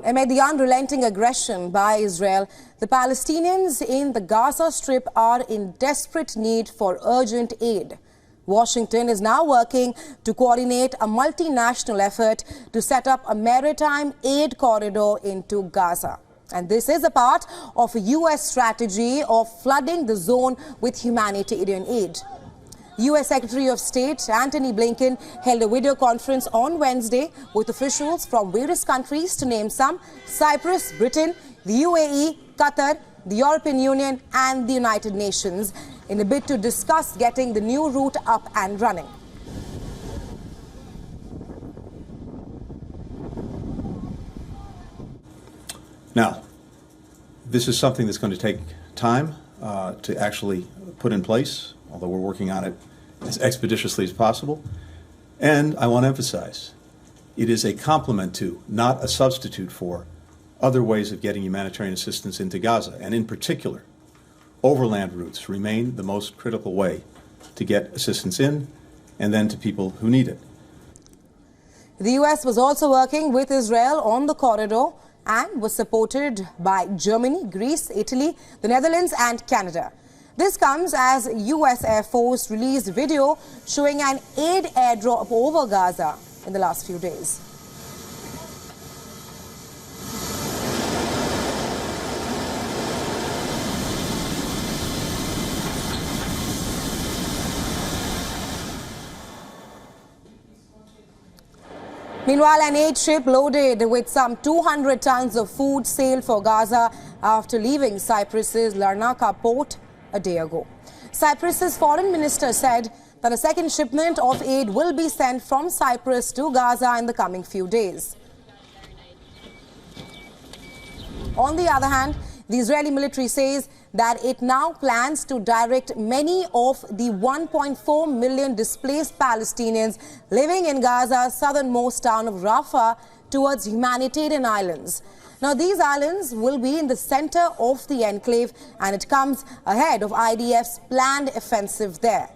Amid the unrelenting aggression by Israel, the Palestinians in the Gaza Strip are in desperate need for urgent aid. Washington is now working to coordinate a multinational effort to set up a maritime aid corridor into Gaza. And this is a part of a U.S. strategy of flooding the zone with humanitarian aid. U.S. Secretary of State Antony Blinken held a video conference on Wednesday with officials from various countries, to name some: Cyprus, Britain, the UAE, Qatar, the European Union and the United Nations, in a bid to discuss getting the new route up and running. Now, this is something that's going to take time to actually put in place, although we're working on it as expeditiously as possible. And I want to emphasize, it is a complement to, not a substitute for, other ways of getting humanitarian assistance into Gaza. And in particular, overland routes remain the most critical way to get assistance in and then to people who need it. The U.S. was also working with Israel on the corridor and was supported by Germany, Greece, Italy, the Netherlands and Canada. This comes as U.S. Air Force released video showing an aid airdrop over Gaza in the last few days. Meanwhile, an aid ship loaded with some 200 tons of food sailed for Gaza after leaving Cyprus's Larnaca port a day ago. Cyprus's foreign minister said that a second shipment of aid will be sent from Cyprus to Gaza in the coming few days. On the other hand, the Israeli military says that it now plans to direct many of the 1.4 million displaced Palestinians living in Gaza's southernmost town of Rafah towards humanitarian islands. Now, these islands will be in the center of the enclave, and it comes ahead of IDF's planned offensive there.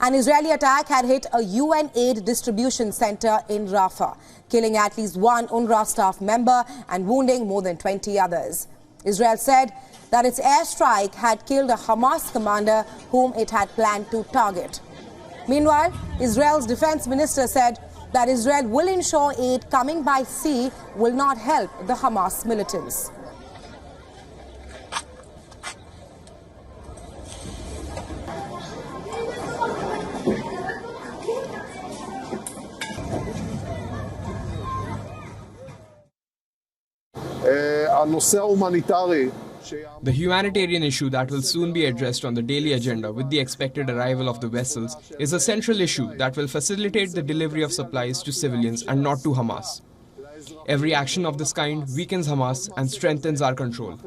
An Israeli attack had hit a UN aid distribution center in Rafah, killing at least one UNRWA staff member and wounding more than 20 others. Israel said that its airstrike had killed a Hamas commander whom it had planned to target. Meanwhile, Israel's defense minister said that Israel will ensure aid coming by sea will not help the Hamas militants. The humanitarian issue that will soon be addressed on the daily agenda with the expected arrival of the vessels is a central issue that will facilitate the delivery of supplies to civilians and not to Hamas. Every action of this kind weakens Hamas and strengthens our control.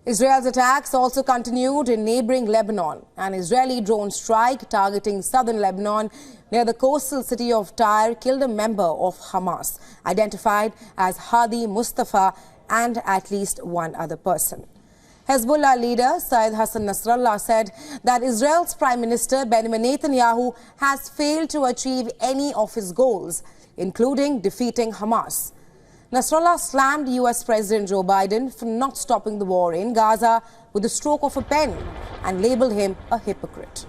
Israel's attacks also continued in neighboring Lebanon. An Israeli drone strike targeting southern Lebanon near the coastal city of Tyre killed a member of Hamas, identified as Hadi Mustafa, and at least one other person. Hezbollah leader Syed Hassan Nasrallah said that Israel's Prime Minister Benjamin Netanyahu has failed to achieve any of his goals, including defeating Hamas. Nasrallah slammed U.S. President Joe Biden for not stopping the war in Gaza with the stroke of a pen and labeled him a hypocrite.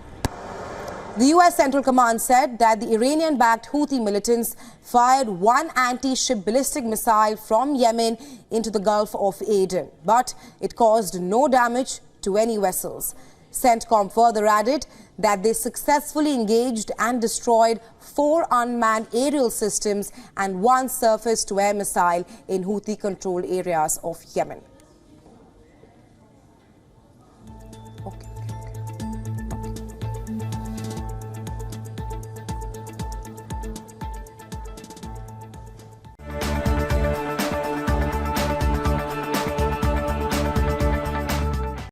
The U.S. Central Command said that the Iranian-backed Houthi militants fired one anti-ship ballistic missile from Yemen into the Gulf of Aden, but it caused no damage to any vessels. CENTCOM further added that they successfully engaged and destroyed 4 unmanned aerial systems and 1 surface-to-air missile in Houthi-controlled areas of Yemen.